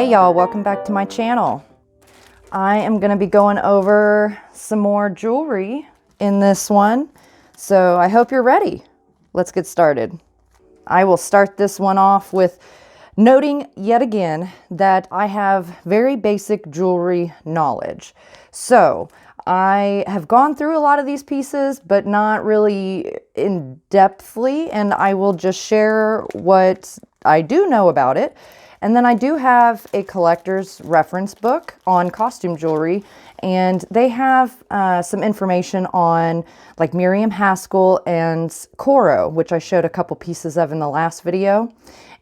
Hey y'all, welcome back to my channel. I am going to be going over some more jewelry in this one, so I hope you're ready. Let's get started. I will start this one off with noting yet again that I have very basic jewelry knowledge. So I have gone through a lot of these pieces, but not really in depthly, and I will just share what I do know about it. And then I do have a collector's reference book on costume jewelry, and they have some information on like Miriam, Haskell, and Coro, which I showed a couple pieces of in the last video.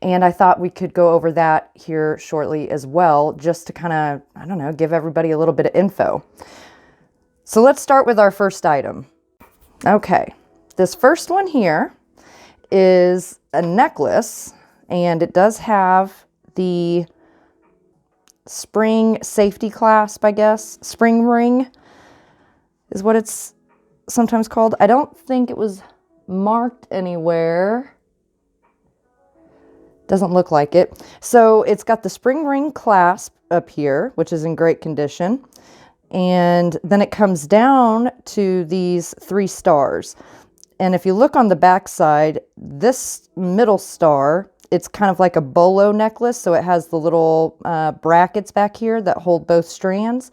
And I thought we could go over that here shortly as well, just to kind of, I don't know, give everybody a little bit of info. So let's start with our first item. Okay, this first one here is a necklace, and it does have the spring safety clasp, I guess. Spring ring is what it's sometimes called. I don't think it was marked anywhere. Doesn't look like it. So it's got the spring ring clasp up here, which is in great condition. And then it comes down to these 3 stars. And if you look on the back side, this middle star, it's kind of like a bolo necklace, so it has the little brackets back here that hold both strands.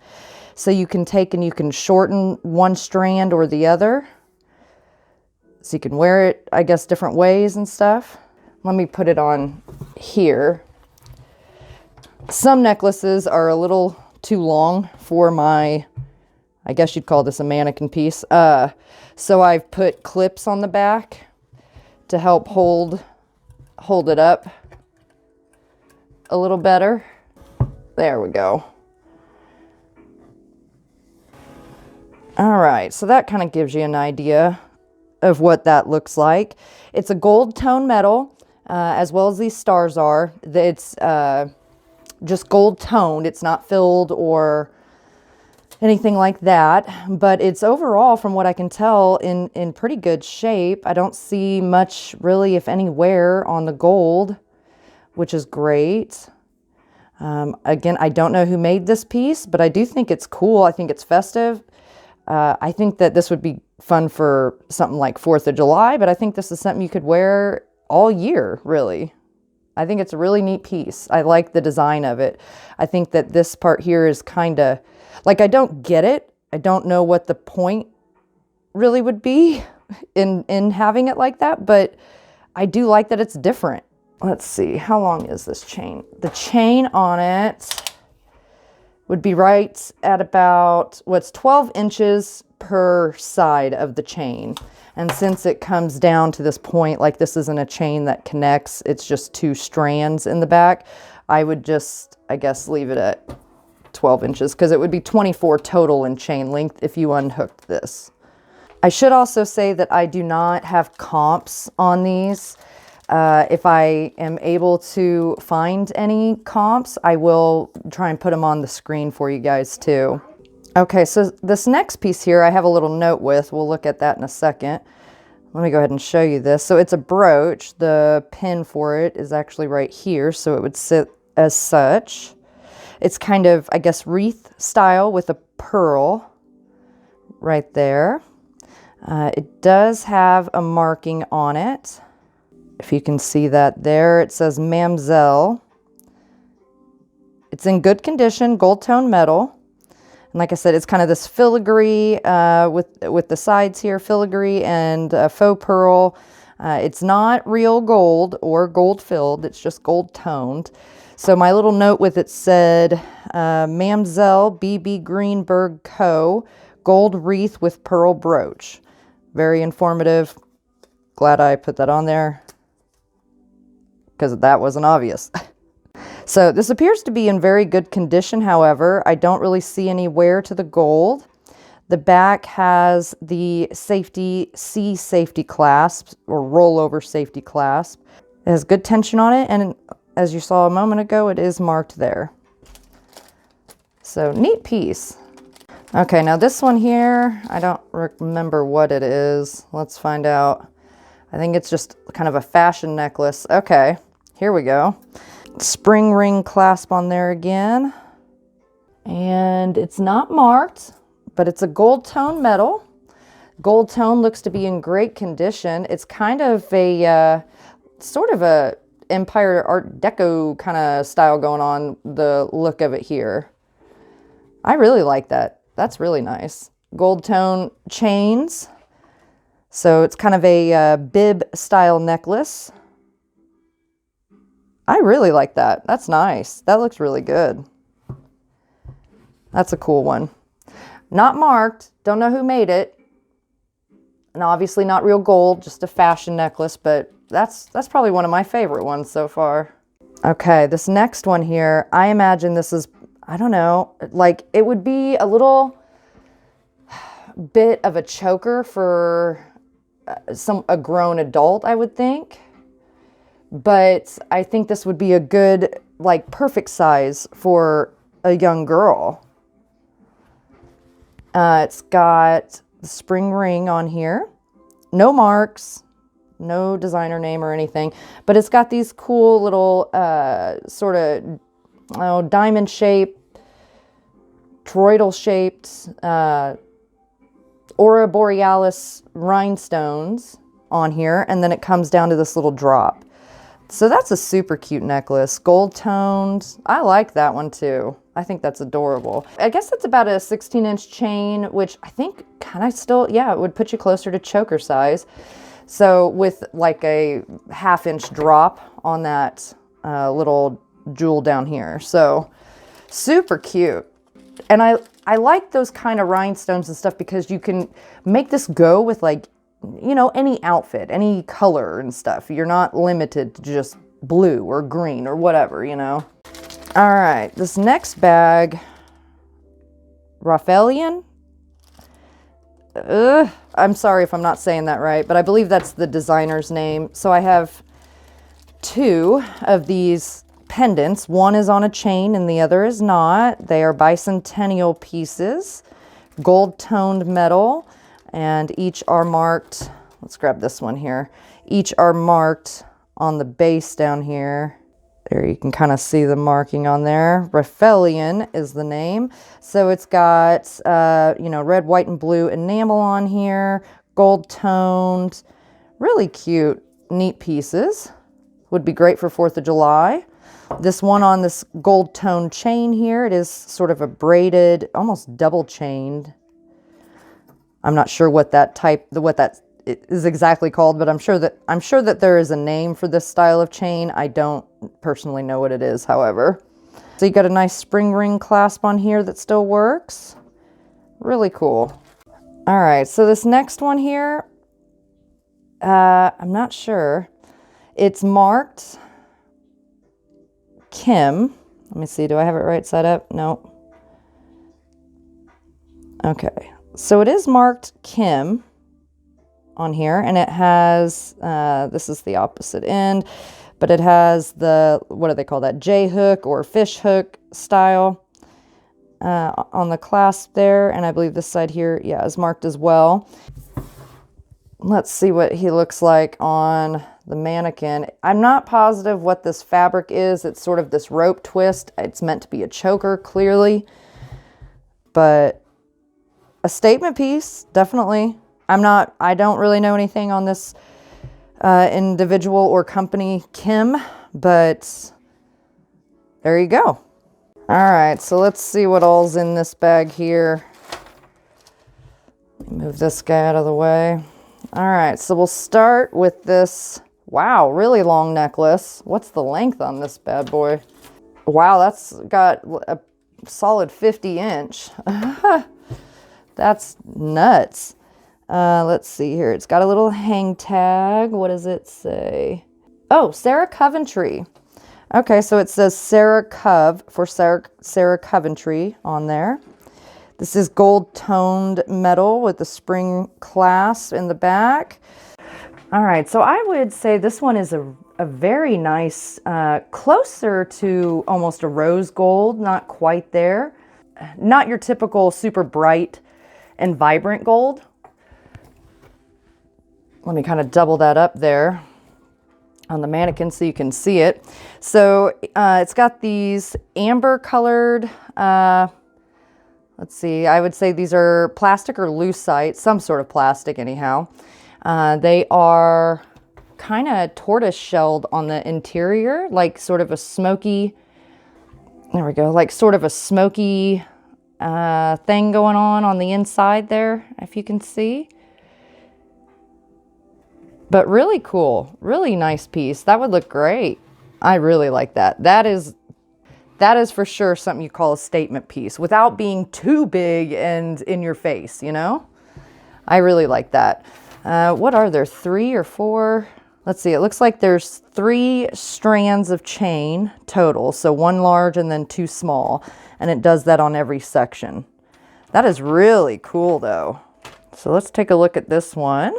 So you can take and you can shorten one strand or the other. So you can wear it, I guess, different ways and stuff. Let me put it on here. Some necklaces are a little too long for my, I guess you'd call this a mannequin piece. So I've put clips on the back to help hold it up a little better. There we go. All right, so that kind of gives you an idea of what that looks like. It's a gold tone metal, as well as these stars are. It's just gold toned. It's not filled or anything like that, but it's overall, from what I can tell, in pretty good shape. I don't see much really, if any, wear on the gold, which is great. Again, I don't know who made this piece, but I do think it's cool. I think it's festive. I think that this would be fun for something like 4th of July, but I think this is something you could wear all year, really. I think it's a really neat piece. I like the design of it. I think that this part here is kind of, like, I don't get it. I don't know what the point really would be in having it like that, but I do like that it's different. Let's see, how long is this chain? The chain on it would be right at about, what's 12 inches per side of the chain. And since it comes down to this point, like this isn't a chain that connects, it's just 2 strands in the back, I would just, I guess, leave it at 12 inches because it would be 24 total in chain length if you unhooked this. I should also say that I do not have comps on these. If I am able to find any comps, I will try and put them on the screen for you guys too. Okay, so this next piece here I have a little note with. We'll look at that in a second. Let me go ahead and show you this. So it's a brooch. The pin for it is actually right here, so it would sit as such. It's kind of, I guess, wreath style with a pearl right there. It does have a marking on it. If you can see that there, it says Mamselle. It's in good condition, gold tone metal. And like I said, it's kind of this filigree with the sides here, filigree and faux pearl. It's not real gold or gold filled, it's just gold toned. So my little note with it said, Mamselle B.B. Greenberg Co. Gold wreath with pearl brooch. Very informative. Glad I put that on there because that wasn't obvious. So this appears to be in very good condition. However, I don't really see any wear to the gold. The back has the safety clasp or rollover safety clasp. It has good tension on it, and as you saw a moment ago, it is marked there. So neat piece. Okay, now this one here, I don't remember what it is. Let's find out. I think it's just kind of a fashion necklace. Okay, here we go. Spring ring clasp on there again. And it's not marked, but it's a gold tone metal. Gold tone looks to be in great condition. It's kind of a sort of a Empire Art Deco kind of style going on, the look of it here. I really like that. That's really nice. Gold tone chains. So it's kind of a bib style necklace. I really like that. That's nice. That looks really good. That's a cool one. Not marked. Don't know who made it. And obviously not real gold, just a fashion necklace, but that's probably one of my favorite ones so far. Okay, this next one here, I imagine this is, I don't know, like it would be a little bit of a choker for a grown adult, I would think. But I think this would be a good, like, perfect size for a young girl. It's got the spring ring on here. No marks, no designer name or anything, but it's got these cool little sort of diamond shaped, toroidal shaped Aurora Borealis rhinestones on here, and then it comes down to this little drop. So that's a super cute necklace, gold toned. I like that one too. I think that's adorable. I guess it's about a 16-inch chain, which I think kind of still, yeah, it would put you closer to choker size. So with like a 1/2-inch drop on that little jewel down here. So super cute. And I like those kind of rhinestones and stuff because you can make this go with, like, you know, any outfit, any color and stuff. You're not limited to just blue or green or whatever, you know. All right, this next bag, Raphaelian. I'm sorry if I'm not saying that right, but I believe that's the designer's name. So I have 2 of these pendants. One is on a chain and the other is not. They are bicentennial pieces, gold toned metal, and each are marked. Let's grab this one here. Each are marked on the base down here. There you can kind of see the marking on there. Raphaelian is the name. So it's got, you know, red, white, and blue enamel on here, gold toned, really cute, neat pieces. Would be great for 4th of July. This one on this gold toned chain here, it is sort of a braided, almost double chained. I'm not sure what that is exactly called, but I'm sure that there is a name for this style of chain. I don't personally know what it is, however. So you got a nice spring ring clasp on here that still works. Really cool. All right, so this next one here, I'm not sure. It's marked Kim. Let me see, do I have it right side up? No. Okay, so it is marked Kim on here, and it has, this is the opposite end, but it has the, what do they call that, J hook or fish hook style on the clasp there, and I believe this side here, yeah, is marked as well. Let's see what he looks like on the mannequin. I'm not positive what this fabric is. It's sort of this rope twist. It's meant to be a choker, clearly, but a statement piece, definitely. I don't really know anything on this individual or company, Kim, but there you go. All right, so let's see what all's in this bag here. Let me move this guy out of the way. All right, so we'll start with this, wow, really long necklace. What's the length on this bad boy? Wow, that's got a solid 50-inch. That's nuts. Let's see here. It's got a little hang tag. What does it say? Oh, Sarah Coventry. Okay, so it says Sarah Cov for Sarah Coventry on there. This is gold toned metal with the spring clasp in the back. All right, so I would say this one is a very nice, closer to almost a rose gold, not quite there. Not your typical super bright and vibrant gold. Let me kind of double that up there. on the mannequin so you can see it. So it's got these amber colored, let's see, I would say these are plastic or lucite, some sort of plastic anyhow. They are kind of tortoise shelled on the interior, like sort of a smoky, there we go, like sort of a smoky thing going on the inside there, if you can see. But really cool, really nice piece. That would look great. I really like that. That is for sure something you call a statement piece without being too big and in your face, you know? I really like that. What are there, 3 or 4? Let's see, it looks like there's 3 strands of chain total. So 1 large and then 2 small. And it does that on every section. That is really cool though. So let's take a look at this one.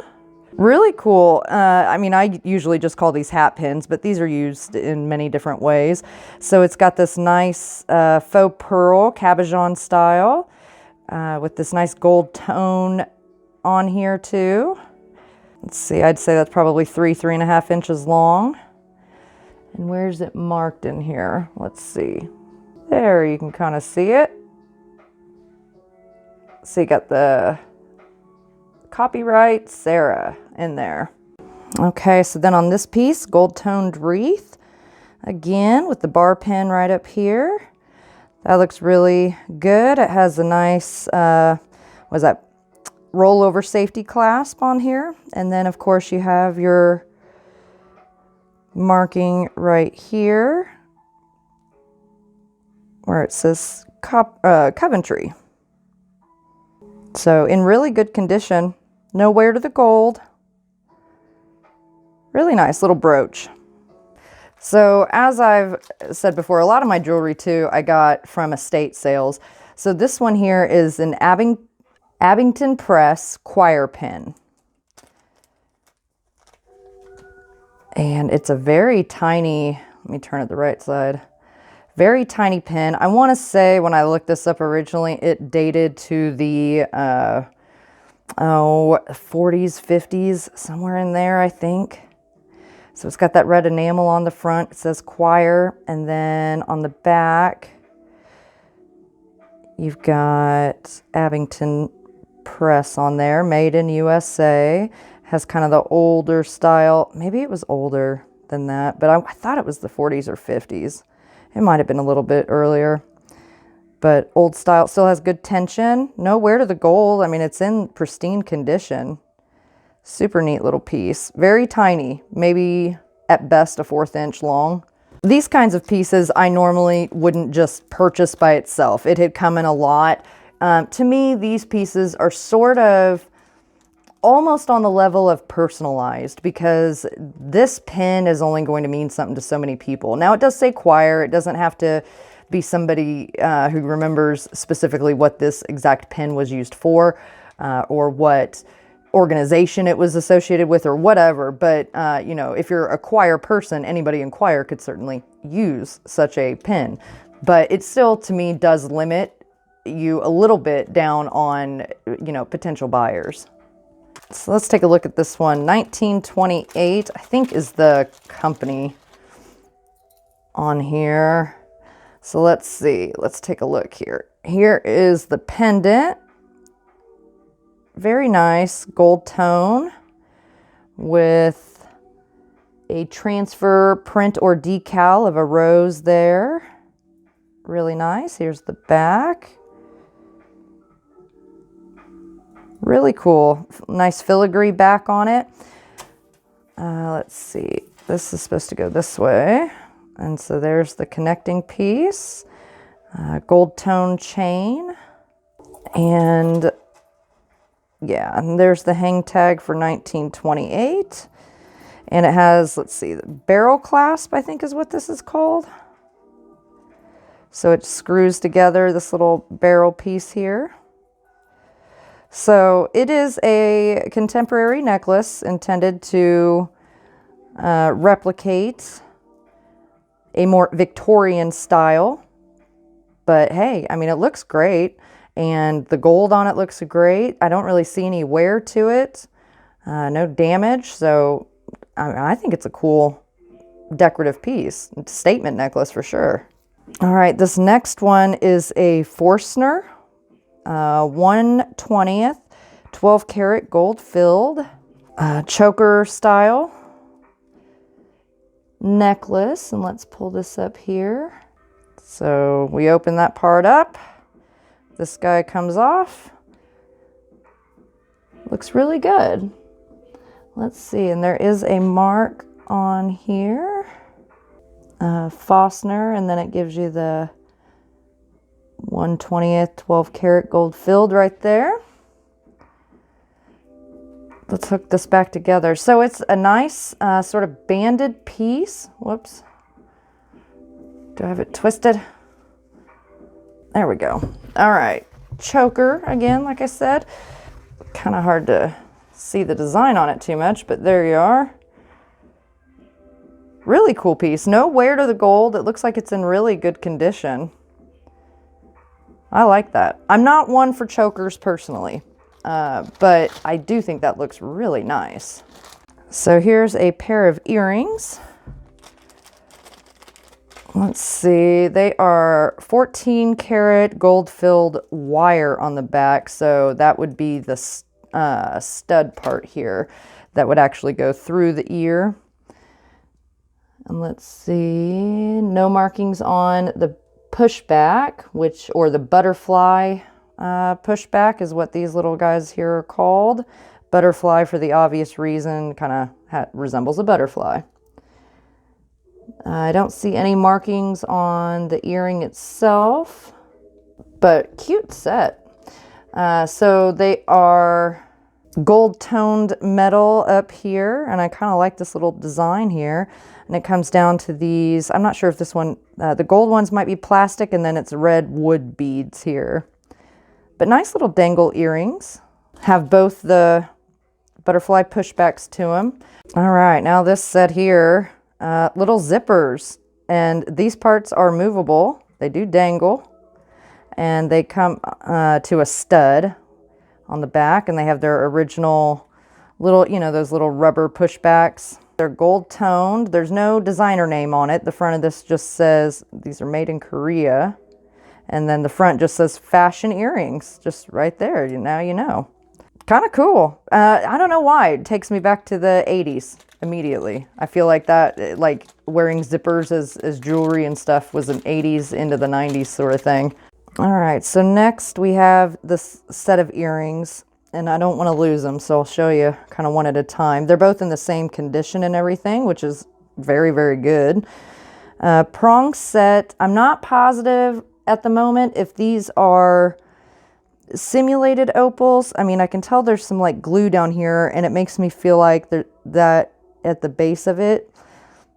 Really cool. I mean, I usually just call these hat pins, but these are used in many different ways. So it's got this nice faux pearl cabochon style with this nice gold tone on here too. Let's see, I'd say that's probably 3.5 inches long. And where's it marked in here? Let's see. There, you can kind of see it. So you got the copyright Sarah in there. Okay, so then on this piece, gold toned wreath, again with the bar pin right up here. That looks really good. It has a nice, what is that, rollover safety clasp on here. And then of course you have your marking right here where it says Coventry. So in really good condition, no wear to the gold. Really nice little brooch. So as I've said before, a lot of my jewelry too, I got from estate sales. So this one here is an Abington Press choir pin. And it's a very tiny, let me turn it the right side. Very tiny pin. I want to say when I looked this up originally, it dated to the 40s, 50s, somewhere in there, I think. So it's got that red enamel on the front. It says choir. And then on the back, you've got Abington Press on there, made in USA. Has kind of the older style. Maybe it was older than that, but I thought it was the 40s or 50s. It might have been a little bit earlier, but old style. Still has good tension. No wear to the gold. I mean, it's in pristine condition. Super neat little piece. Very tiny, maybe at best a 1/4 inch long. These kinds of pieces I normally wouldn't just purchase by itself. It had come in a lot. To me, these pieces are sort of almost on the level of personalized, because this pin is only going to mean something to so many people. Now it does say choir. It doesn't have to be somebody who remembers specifically what this exact pin was used for or what organization it was associated with or whatever. But, you know, if you're a choir person, anybody in choir could certainly use such a pin. But it still, to me, does limit you a little bit down on, you know, potential buyers. So let's take a look at this one. 1928, I think, is the company on here. So let's see. Let's take a look here. Here is the pendant. Very nice gold tone with a transfer print or decal of a rose there. Really nice. Here's the back. Really cool. Nice filigree back on it. Let's see. This is supposed to go this way. And so there's the connecting piece. Gold tone chain. And yeah, and there's the hang tag for 1928. And it has, let's see, the barrel clasp, I think is what this is called. So it screws together this little barrel piece here. So it is a contemporary necklace intended to replicate a more Victorian style. But hey, I mean, it looks great. And the gold on it looks great. I don't really see any wear to it. No damage. So I think it's a cool decorative piece. Statement necklace for sure. All right, this next one is a Forstner, 1/20th, 12 karat gold filled, choker style necklace. And let's pull this up here. So we open that part up. This guy comes off. Looks really good. Let's see, and there is a mark on here. Forstner, and then it gives you the 1/20th 12 karat gold filled right there. Let's hook this back together. So it's a nice sort of banded piece. Whoops. Do I have it twisted? There we go. All right. Choker again, like I said. Kind of hard to see the design on it too much, but there you are. Really cool piece. No wear to the gold. It looks like it's in really good condition. I like that. I'm not one for chokers personally, but I do think that looks really nice. So here's a pair of earrings. Let's see. They are 14 karat gold filled wire on the back. So that would be the stud part here that would actually go through the ear. And let's see, no markings on the pushback, or the butterfly pushback is what these little guys here are called. Butterfly for the obvious reason, kind of resembles a butterfly. I don't see any markings on the earring itself, but cute set. So they are gold toned metal up here, and I kind of like this little design here. And it comes down to these, I'm not sure if this one, the gold ones might be plastic, and then it's red wood beads here. But nice little dangle earrings. Have both the butterfly pushbacks to them. All right, now this set here, little zippers. And these parts are movable. They do dangle. And they come to a stud on the back, and they have their original little, those little rubber pushbacks. They're gold toned. There's no designer name on it. The front of this just says these are made in Korea. And then the front just says fashion earrings, just right there. Now you know. Kind of cool. I don't know why. It takes me back to the 80s immediately. I feel like that, like wearing zippers as jewelry and stuff was an 80s into the 90s sort of thing. All right, so next we have this set of earrings, and I don't want to lose them, so I'll show you kind of one at a time. They're both in the same condition and everything, which is very, very good. Prong set. I'm not positive at the moment if these are simulated opals. I mean, I can tell there's some like glue down here, and it makes me feel like that at the base of it,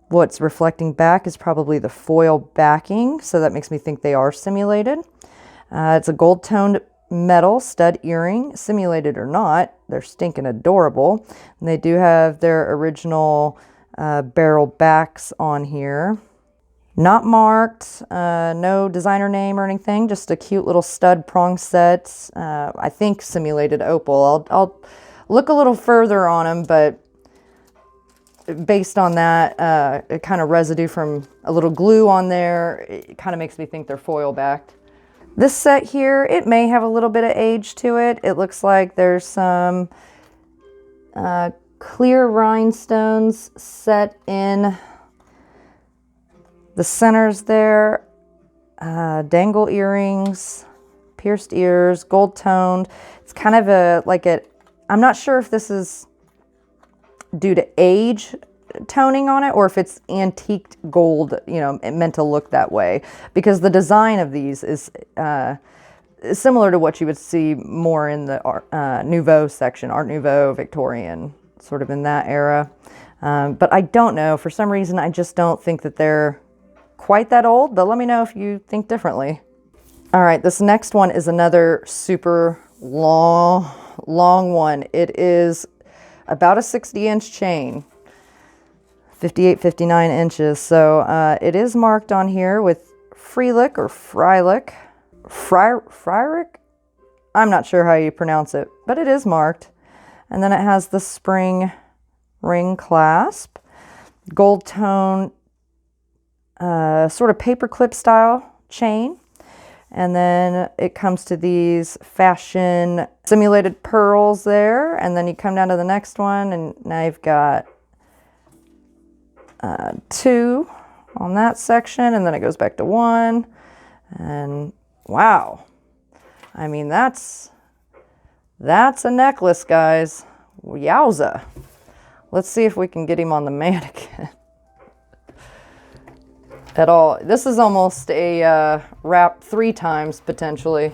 what's reflecting back is probably the foil backing, so that makes me think they are simulated. It's a gold toned metal stud earring, simulated or not. They're stinking adorable. And they do have their original barrel backs on here. Not marked, no designer name or anything, just a cute little stud prong set. I think simulated opal. I'll look a little further on them, but based on that kind of residue from a little glue on there, it kind of makes me think they're foil backed. This set here, it may have a little bit of age to it. It looks like there's some clear rhinestones set in the centers there, dangle earrings, pierced ears, gold toned. It's kind of I'm not sure if this is due to age toning on it or if it's antiqued gold, meant to look that way, because the design of these is similar to what you would see more in the Nouveau section, Art Nouveau, Victorian, sort of in that era. But I don't know, for some reason I just don't think that they're quite that old, but let me know if you think differently. All right, this next one is another super long one. It is about a 60-inch chain, 58, 59 inches. So it is marked on here with Freilich or Freilich. Freilich? I'm not sure how you pronounce it, but it is marked. And then it has the spring ring clasp, gold tone sort of paperclip style chain. And then it comes to these fashion simulated pearls there. And then you come down to the next one, and now you've got 2 on that section, and then it goes back to 1. And wow, I mean, that's a necklace, guys. Yowza. Let's see if we can get him on the mannequin at all. This is almost a wrap 3 times, potentially.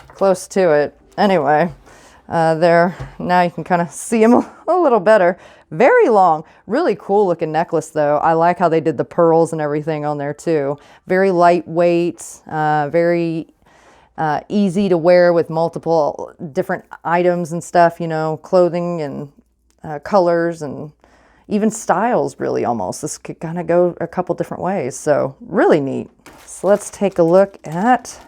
Close to it. Anyway, there, now you can kind of see him a little better. Very long, really cool looking necklace though. I like how they did the pearls and everything on there too. Very lightweight, very easy to wear with multiple different items and stuff, you know, clothing and colors and even styles, really, almost. This could kind of go a couple different ways, so really neat. So let's take a look at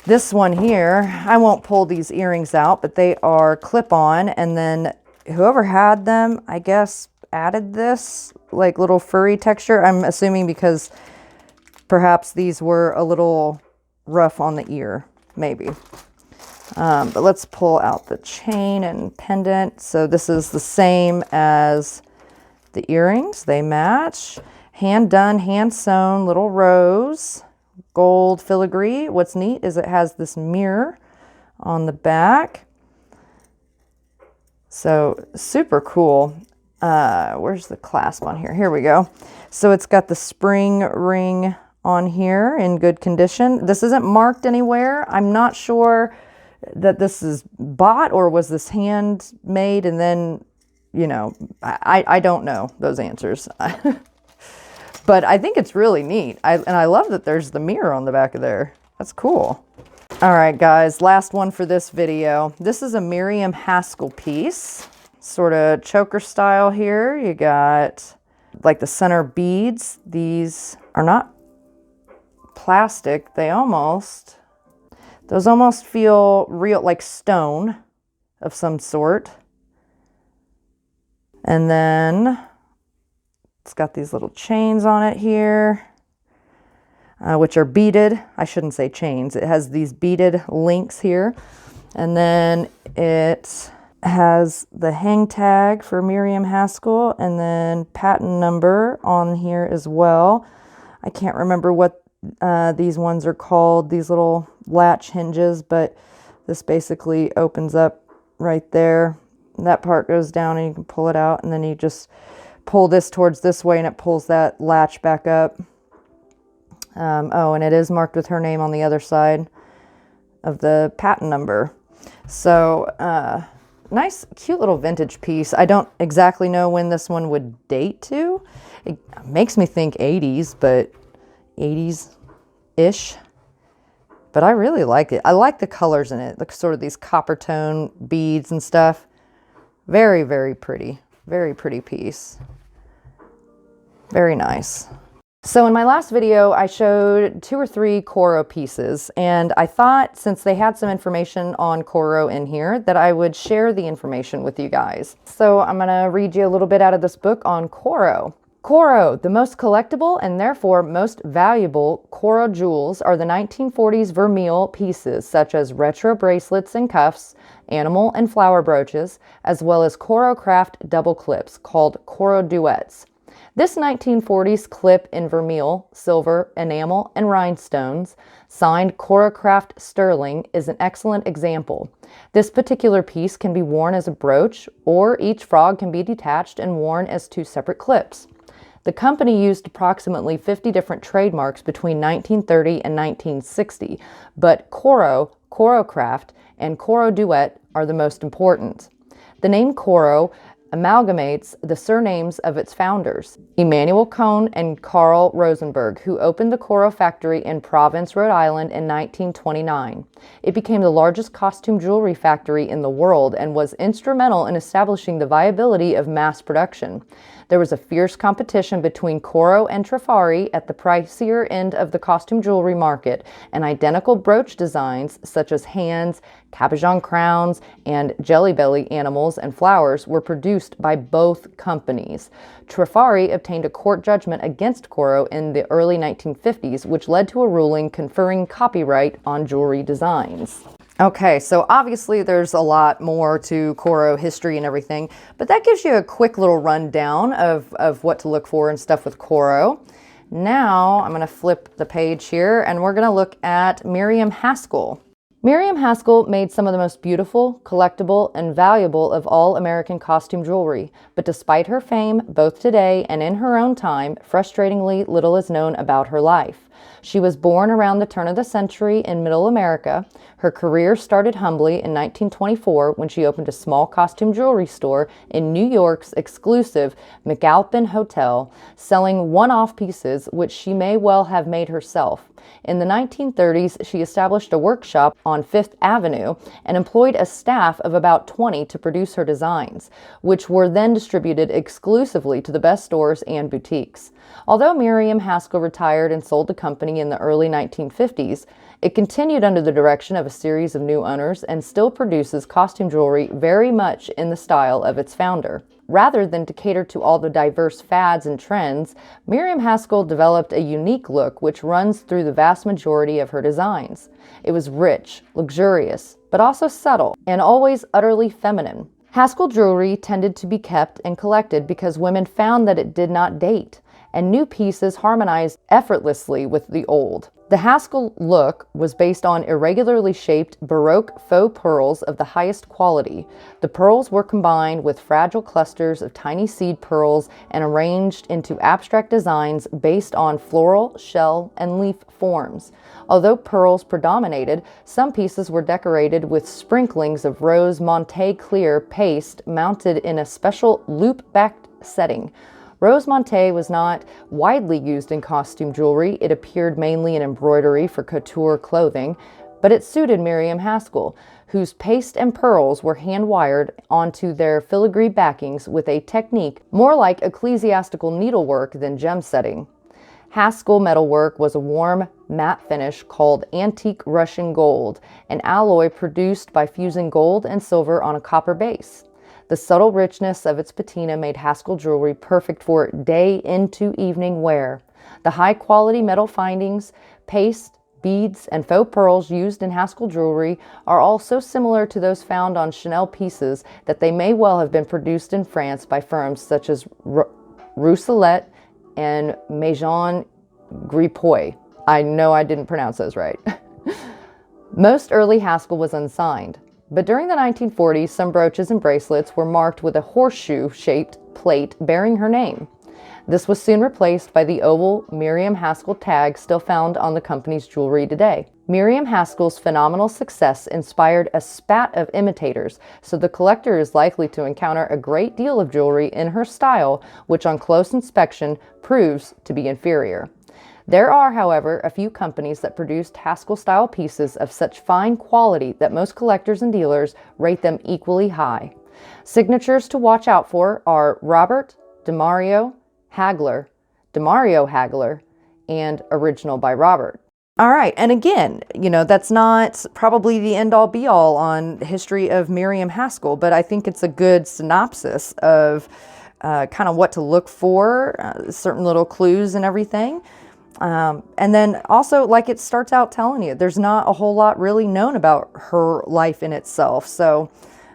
this one here. I won't pull these earrings out, but they are clip-on, and then whoever had them, I guess, added this like little furry texture. I'm assuming because perhaps these were a little rough on the ear, maybe. But let's pull out the chain and pendant. So this is the same as the earrings. They match. Hand done, hand sewn little rose, gold filigree. What's neat is it has this mirror on the back. So super cool. Where's the clasp on here? Here we go. So it's got the spring ring on here in good condition. This isn't marked anywhere. I'm not sure that this is bought or was this handmade, and then, you know, I don't know those answers. But I think it's really neat. And I love that there's the mirror on the back of there. That's cool. All right, guys, last one for this video. This is a Miriam Haskell piece, sort of choker style here. You got like the center beads. These are not plastic. Those almost feel real, like stone of some sort. And then it's got these little chains on it here, which are beaded. I shouldn't say chains. It has these beaded links here. And then it has the hang tag for Miriam Haskell, and then patent number on here as well. I can't remember what these ones are called, these little latch hinges, but this basically opens up right there. That part goes down and you can pull it out, and then you just pull this towards this way and it pulls that latch back up. Oh, and it is marked with her name on the other side of the patent number. So nice, cute little vintage piece. I don't exactly know when this one would date to. It makes me think 80s, but 80s-ish. But I really like it. I like the colors in it, like sort of these copper tone beads and stuff. Very, very pretty. Very pretty piece. Very nice. So in my last video, I showed 2 or 3 Coro pieces, and I thought since they had some information on Coro in here that I would share the information with you guys. So I'm gonna read you a little bit out of this book on Coro. Coro, the most collectible and therefore most valuable Coro jewels are the 1940s vermeil pieces such as retro bracelets and cuffs, animal and flower brooches, as well as Coro craft double clips called Coro duets. This 1940s clip in vermeil, silver, enamel, and rhinestones, signed Coro Craft Sterling, is an excellent example. This particular piece can be worn as a brooch, or each frog can be detached and worn as 2 separate clips. The company used approximately 50 different trademarks between 1930 and 1960, but Coro, Coro Craft, and Coro Duet are the most important. The name Coro amalgamates the surnames of its founders, Emanuel Cohn and Carl Rosenberg, who opened the Coro factory in Providence, Rhode Island in 1929. It became the largest costume jewelry factory in the world and was instrumental in establishing the viability of mass production. There was a fierce competition between Coro and Trifari at the pricier end of the costume jewelry market, and identical brooch designs such as hands, capuchon crowns, and jelly belly animals and flowers were produced produced by both companies. Trifari obtained a court judgment against Coro in the early 1950s, which led to a ruling conferring copyright on jewelry designs. Okay, so obviously there's a lot more to Coro history and everything, but that gives you a quick little rundown of what to look for and stuff with Coro. Now I'm going to flip the page here and we're going to look at Miriam Haskell. Miriam Haskell made some of the most beautiful, collectible, and valuable of all American costume jewelry, but despite her fame, both today and in her own time, frustratingly little is known about her life. She was born around the turn of the century in Middle America. Her career started humbly in 1924 when she opened a small costume jewelry store in New York's exclusive McAlpin Hotel, selling one-off pieces which she may well have made herself. In the 1930s, she established a workshop on Fifth Avenue and employed a staff of about 20 to produce her designs, which were then distributed exclusively to the best stores and boutiques. Although Miriam Haskell retired and sold the company in the early 1950s, it continued under the direction of a series of new owners and still produces costume jewelry very much in the style of its founder. Rather than to cater to all the diverse fads and trends, Miriam Haskell developed a unique look which runs through the vast majority of her designs. It was rich, luxurious, but also subtle, and always utterly feminine. Haskell jewelry tended to be kept and collected because women found that it did not date, and new pieces harmonized effortlessly with the old. The Haskell look was based on irregularly shaped Baroque faux pearls of the highest quality. The pearls were combined with fragile clusters of tiny seed pearls and arranged into abstract designs based on floral, shell, and leaf forms. Although pearls predominated, some pieces were decorated with sprinklings of rose Monte clear paste mounted in a special loop-backed setting. Rose Monte was not widely used in costume jewelry. It appeared mainly in embroidery for couture clothing, but it suited Miriam Haskell, whose paste and pearls were hand-wired onto their filigree backings with a technique more like ecclesiastical needlework than gem setting. Haskell metalwork was a warm, matte finish called antique Russian gold, an alloy produced by fusing gold and silver on a copper base. The subtle richness of its patina made Haskell jewelry perfect for day into evening wear. The high-quality metal findings, paste, beads, and faux pearls used in Haskell jewelry are all so similar to those found on Chanel pieces that they may well have been produced in France by firms such as Rousselet and Maison Gripoy. I know I didn't pronounce those right. Most early Haskell was unsigned. But during the 1940s, some brooches and bracelets were marked with a horseshoe-shaped plate bearing her name. This was soon replaced by the oval Miriam Haskell tag still found on the company's jewelry today. Miriam Haskell's phenomenal success inspired a spat of imitators, so the collector is likely to encounter a great deal of jewelry in her style, which on close inspection proves to be inferior. There are, however, a few companies that produced Haskell-style pieces of such fine quality that most collectors and dealers rate them equally high. Signatures to watch out for are Robert, DeMario, Hagler, DeMario Hagler, and Original by Robert. All right, and again, that's not probably the end-all be-all on the history of Miriam Haskell, but I think it's a good synopsis of kind of what to look for, certain little clues and everything. And then also, like it starts out telling you, there's not a whole lot really known about her life in itself. So,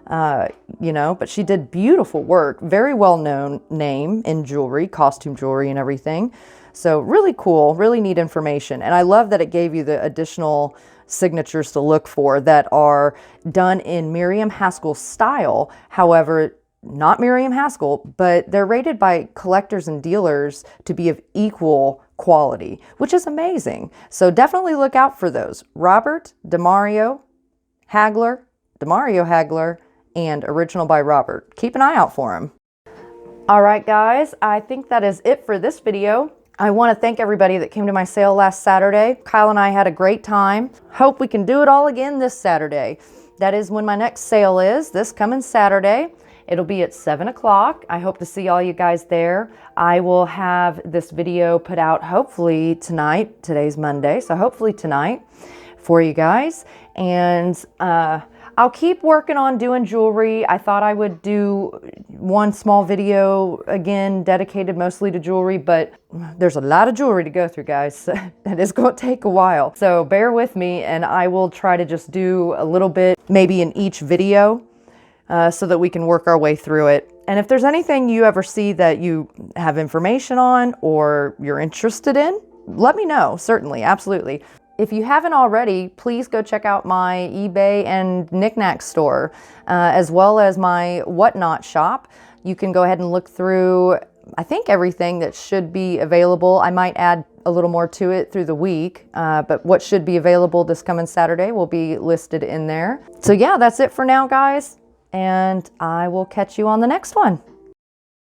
but she did beautiful work, very well-known name in jewelry, costume jewelry and everything. So really cool, really neat information. And I love that it gave you the additional signatures to look for that are done in Miriam Haskell style. However, not Miriam Haskell, but they're rated by collectors and dealers to be of equal quality, which is amazing. So definitely look out for those. Robert, DeMario Hagler, and Original by Robert. Keep an eye out for them. All right, guys, I think that is it for this video. I want to thank everybody that came to my sale last Saturday. Kyle and I had a great time. Hope we can do it all again this Saturday. That is when my next sale is, this coming Saturday. It'll be at 7 o'clock. I hope to see all you guys there. I will have this video put out hopefully tonight. Today's Monday, so hopefully tonight for you guys. And I'll keep working on doing jewelry. I thought I would do one small video, again, dedicated mostly to jewelry, but there's a lot of jewelry to go through, guys. It is going to take a while. So bear with me, and I will try to just do a little bit, maybe in each video, so that we can work our way through it. And if there's anything you ever see that you have information on or you're interested in, let me know, certainly, absolutely. If you haven't already, please go check out my eBay and Niknax store, as well as my Whatnot shop. You can go ahead and look through, I think, everything that should be available. I might add a little more to it through the week, but what should be available this coming Saturday will be listed in there. So yeah, that's it for now, guys, and I will catch you on the next one.